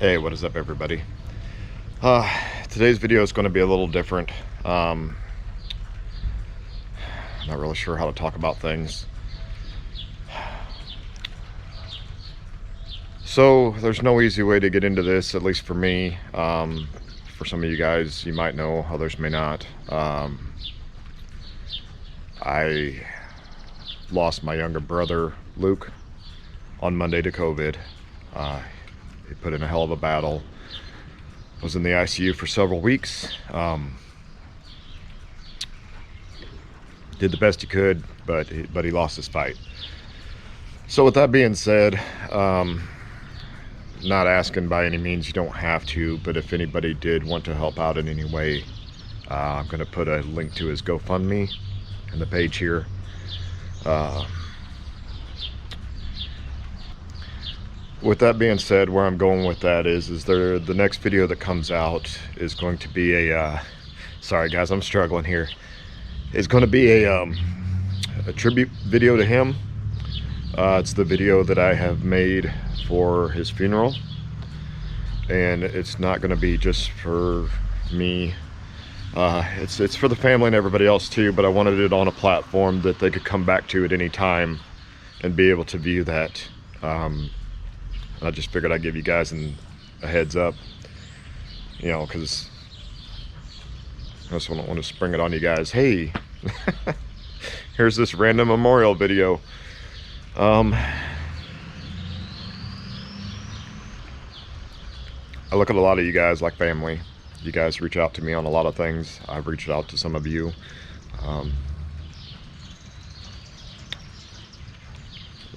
Hey, what is up, everybody? Today's video is going to be a little different. Not really sure how to talk about things. So there's no easy way to get into this, at least for me. For some of you guys, you might know, others may not. I lost my younger brother, Luke, on Monday to COVID. He put in a hell of a battle. Was in the ICU for several weeks. Did the best he could, but he lost his fight. So with that being said, not asking by any means, you don't have to, but if anybody did want to help out in any way, I'm going to put a link to his GoFundMe in the page here. With that being said, where I'm going with that is the next video that comes out is going to be a sorry guys, I'm struggling here. It's going to be a tribute video to him. It's the video that I have made for his funeral, and it's not going to be just for me. It's for the family and everybody else too, but I wanted it on a platform that they could come back to at any time and be able to view that. I just figured I'd give you guys a heads up, you know, because I just want to spring it on you guys. Hey, here's this random memorial video. I look at a lot of you guys like family. You guys reach out to me on a lot of things. I've reached out to some of you.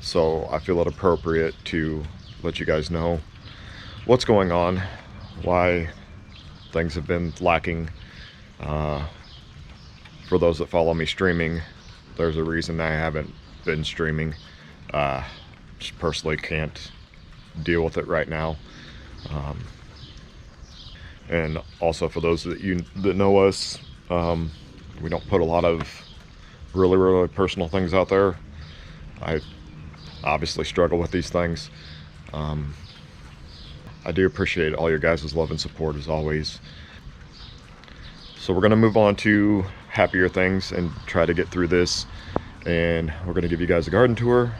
So I feel it appropriate to let you guys know what's going on, why things have been lacking. For those that follow me streaming, there's a reason I haven't been streaming. Just personally can't deal with it right now. And also for those that know us, we don't put a lot of really personal things out there. I obviously struggle with these things. I do appreciate all your guys' love and support as always. So we're going to move on to happier things and try to get through this, and we're going to give you guys a garden tour.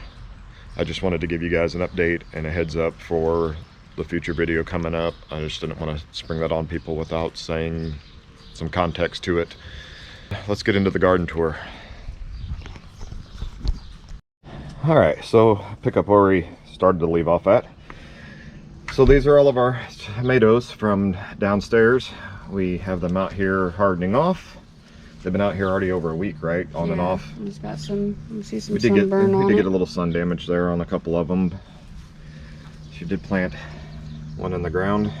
I just wanted to give you guys an update and a heads up for the future video coming up. I just didn't want to spring that on people without saying some context to it. Let's get into the garden tour. All right, so pick up where we started to leave off at. So these are all of our tomatoes from downstairs. We have them out here hardening off. They've been out here already over a week, right? On and off. It's got some, you see some sunburn on it. We did get a little sun damage there on a couple of them. She did plant one in the ground.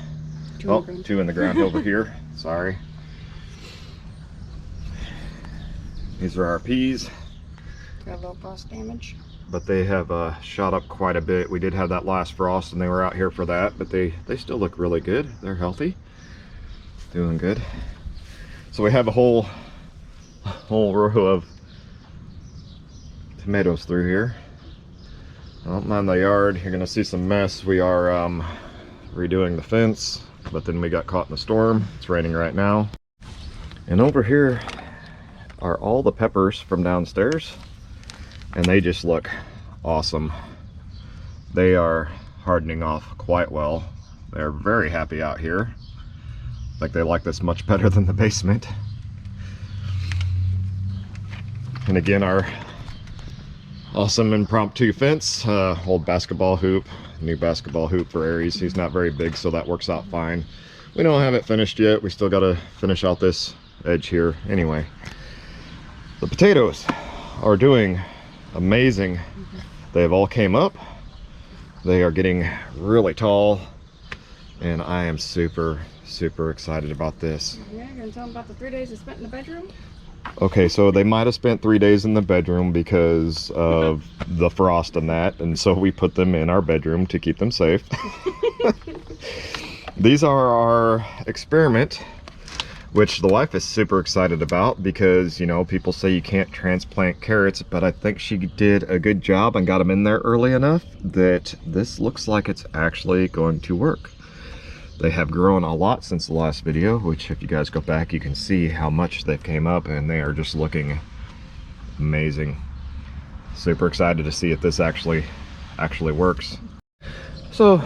Two in the ground over here. Sorry. These are our peas. Got a little frost damage. But they have shot up quite a bit. We did have that last frost and they were out here for that, but they still look really good. They're healthy, doing good. So we have a whole row of tomatoes through here. Out in the yard, you're gonna see some mess. We are redoing the fence, but then we got caught in the storm. It's raining right now. And over here are all the peppers from downstairs, and they just look awesome. They are hardening off quite well. They're very happy out here. I think they like this much better than the basement. And again, our awesome impromptu fence, old basketball hoop, new basketball hoop for Aries. He's not very big, so that works out fine. We don't have it finished yet. We still got to finish out this edge here. Anyway, the potatoes are doing amazing. They've all came up. They are getting really tall, and I am super excited about this. Yeah, you're gonna tell them about the 3 days they spent in the bedroom? Okay, so they might have spent 3 days in the bedroom because of the frost and that, and so we put them in our bedroom to keep them safe. These are our experiment, which the wife is super excited about because, you know, people say you can't transplant carrots, but I think she did a good job and got them in there early enough that this looks like it's actually going to work. They have grown a lot since the last video, which if you guys go back, you can see how much they've came up, and they are just looking amazing. Super excited to see if this actually works. So,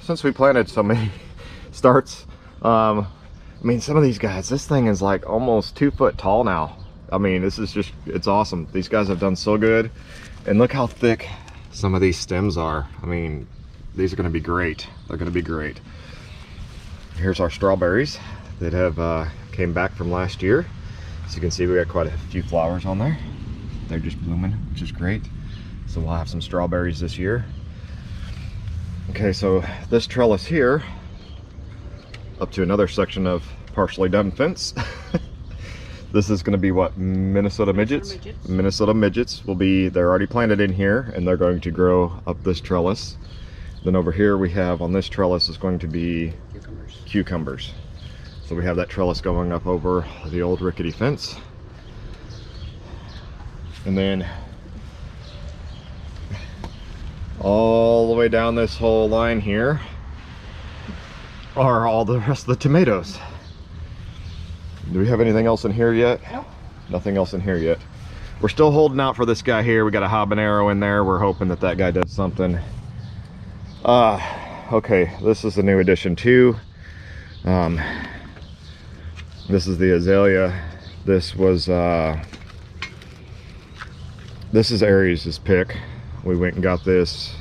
since we planted so many starts, I mean, some of these guys, this thing is like almost 2 foot tall now. I mean, this is just, it's awesome. These guys have done so good. And look how thick some of these stems are. I mean, these are gonna be great. They're gonna be great. Here's our strawberries that have came back from last year. As you can see, we got quite a few flowers on there. They're just blooming, which is great. So we'll have some strawberries this year. Okay, so this trellis here, up to another section of partially done fence. This is going to be what, Minnesota midgets? Minnesota midgets will be, they're already planted in here, and they're going to grow up this trellis. Then over here we have, on this trellis is going to be cucumbers. So we have that trellis going up over the old rickety fence. And then all the way down this whole line here are all the rest of the tomatoes. Do we have anything else in here yet? Nope. Nothing else in here yet. We're still holding out for this guy here. We got a habanero in there. We're hoping that that guy does something. Okay, this is a new addition too. This is the azalea. This was this is Aries' pick. We went and got this.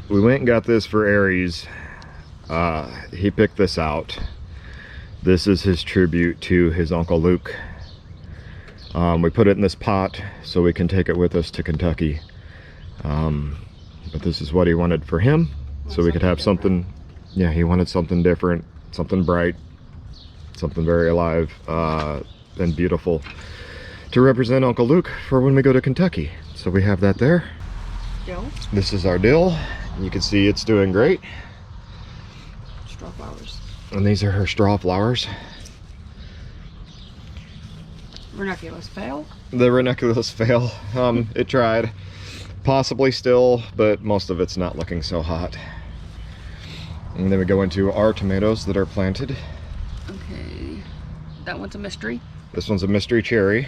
We went and got this for Aries. He picked this out. This is his tribute to his Uncle Luke. We put it in this pot so we can take it with us to Kentucky. But this is what he wanted for him, so we could have something. Yeah, he wanted something different, something bright, something very alive and beautiful to represent Uncle Luke for when we go to Kentucky. So we have that there. Dill. This is our dill. You can see it's doing great. Straw flowers. And these are her straw flowers. Ranunculus fail. The ranunculus fail. It tried. Possibly still, but most of it's not looking so hot. And then we go into our tomatoes that are planted. Okay. That one's a mystery. This one's a mystery cherry.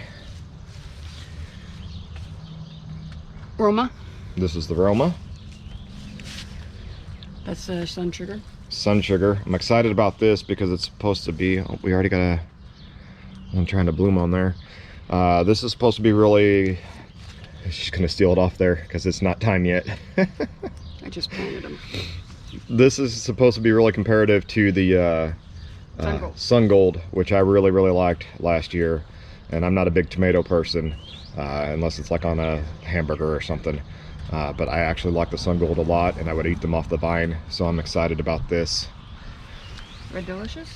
Roma. This is the Roma. That's sun sugar. Sun sugar. I'm excited about this because it's supposed to be, oh, we already got one trying to bloom on there. This is supposed to be really, she's gonna steal it off there because it's not time yet. I just planted them. This is supposed to be really comparative to the Sun Gold, which I really liked last year. And I'm not a big tomato person unless it's like on a hamburger or something. But I actually like the Sun Gold a lot, and I would eat them off the vine, so I'm excited about this. Red Delicious.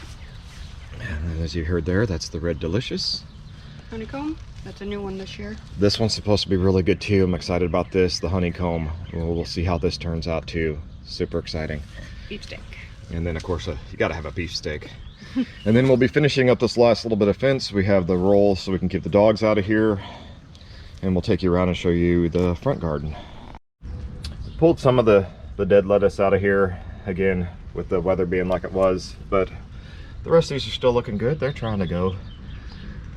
And as you heard there, that's the Red Delicious. Honeycomb. That's a new one this year. This one's supposed to be really good too. I'm excited about this, the honeycomb. We'll see how this turns out too. Super exciting. Beefsteak. And then of course, you gotta have a beefsteak. And then we'll be finishing up this last little bit of fence. We have the roll so we can keep the dogs out of here. And we'll take you around and show you the front garden. Pulled some of the dead lettuce out of here, again, with the weather being like it was, but the rest of these are still looking good. They're trying to go.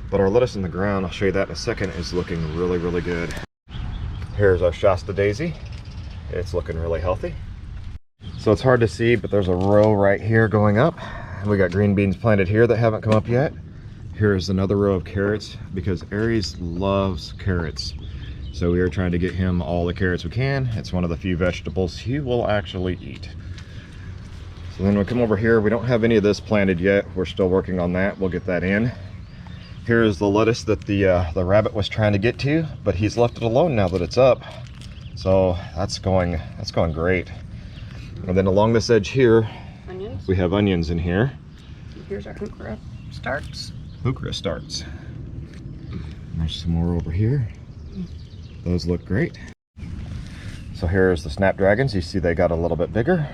But our lettuce in the ground, I'll show you that in a second, is looking really good. Here's our Shasta daisy. It's looking really healthy. So it's hard to see, but there's a row right here going up. We got green beans planted here that haven't come up yet. Here's another row of carrots, because Aries loves carrots. So we are trying to get him all the carrots we can. It's one of the few vegetables he will actually eat. So then we come over here. We don't have any of this planted yet. We're still working on that. We'll get that in. Here's the lettuce that the rabbit was trying to get to, but he's left it alone now that it's up. So that's going great. And then along this edge here, Onions. we have onions in here. Here's our hukra starts. Hukra starts. There's some more over here. Those look great. So here's the snapdragons. You see they got a little bit bigger.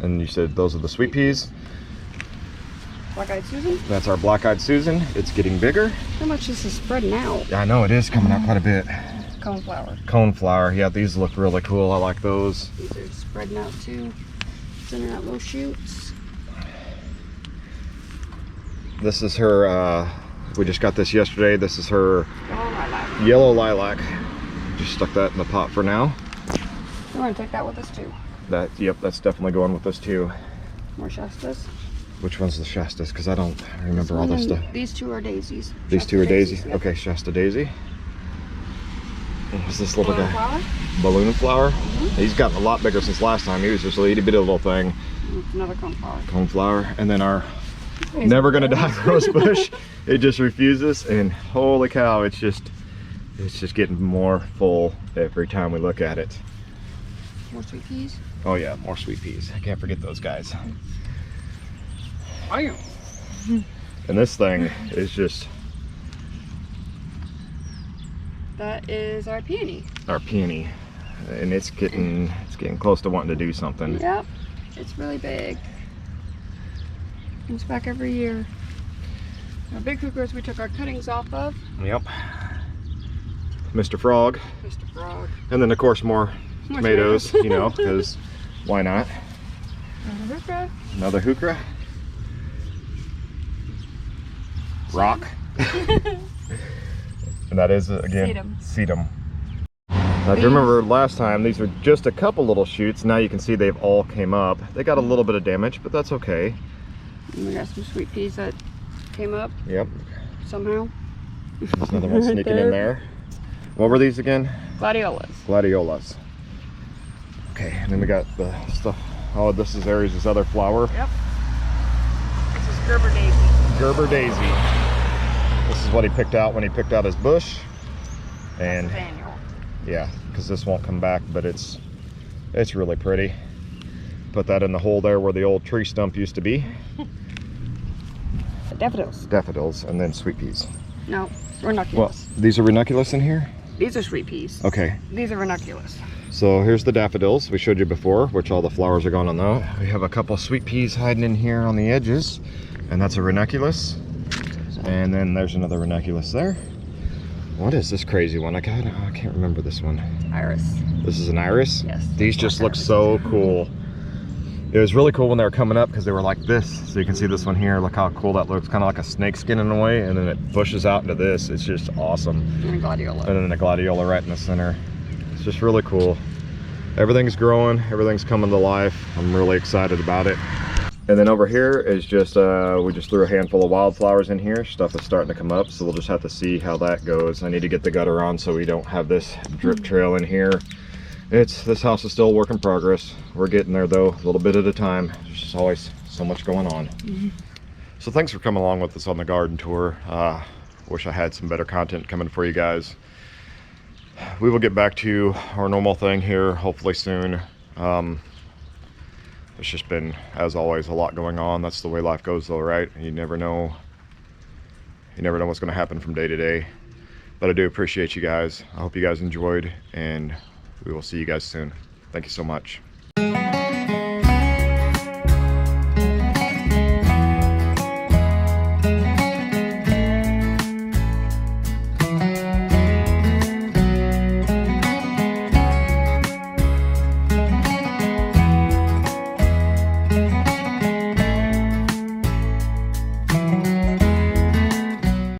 And you said those are the sweet peas. Black-eyed Susan. That's our black-eyed Susan. It's getting bigger. How much this is spreading out? Yeah, I know it is coming out quite a bit. Coneflower. Coneflower. Yeah, these look really cool. I like those. These are spreading out too. Sending out little shoots. This is her, we just got this yesterday. This is her Yellow lilac. yellow lilac. Just stuck that in the pot for now. We're gonna take that with us too. Yep, that's definitely going with us too. More Shastas. Which one's the Shastas? Because I don't remember all this stuff. These two are daisies. These two are daisies? Yep. Okay, Shasta daisy. What's this little Balloon guy? flower. Balloon flower? He's gotten a lot bigger since last time. He was just a itty bitty little thing. Another coneflower. Coneflower. And then our never gonna die rose bush. It just refuses, and holy cow, it's just getting more full every time we look at it. More sweet peas. Oh yeah, more sweet peas. I can't forget those guys. And this thing is just that is our peony. our peony, and it's getting close to wanting to do something. Yep, it's really big. Comes back every year. Our big hookers we took our cuttings off of. Yep. Mr. Frog. Mr. Frog. And then of course more tomatoes, you know, because why not? Another hookah. Another hukra. Rock. And that is again sedum. Now, if you remember last time, these were just a couple little shoots. Now you can see they've all came up. They got a little bit of damage, but that's okay. And we got some sweet peas that came up Yep. somehow. There's another one sneaking in there. What were these again? Gladiolas. Gladiolas. Okay, and then we got the stuff. Oh, this is Aries' other flower. Yep. This is Gerber daisy. Gerber daisy. This is what he picked out when he picked out his bush. And That's annual. yeah, because this won't come back, but it's really pretty. Put that in the hole there where the old tree stump used to be. Daffodils. Daffodils, and then sweet peas. No, ranunculus. Well, these are ranunculus in here? These are sweet peas. Okay. These are ranunculus. So here's the daffodils we showed you before, which all the flowers are gone on though. We have a couple sweet peas hiding in here on the edges, and that's a ranunculus. And then there's another ranunculus there. What is this crazy one? I can't remember this one. Iris. This is an iris? Yes. These just look so cool. It was really cool when they were coming up because they were like this. So you can see this one here. Look how cool that looks. Kind of like a snake skin in a way. And then it pushes out into this. It's just awesome. And a gladiola. And then a gladiola right in the center. It's just really cool. Everything's growing. Everything's coming to life. I'm really excited about it. And then over here is just, we just threw a handful of wildflowers in here. Stuff is starting to come up. So we'll just have to see how that goes. I need to get the gutter on so we don't have this drip trail in here. This house is still a work in progress. We're getting there though, a little bit at a time. There's just always so much going on. So thanks for coming along with us on the garden tour. Wish I had some better content coming for you guys. We will get back to our normal thing here hopefully soon. There's just been, as always, a lot going on. That's the way life goes though, right? You never know what's going to happen from day to day. But I do appreciate you guys. I hope you guys enjoyed, and we will see you guys soon. Thank you so much.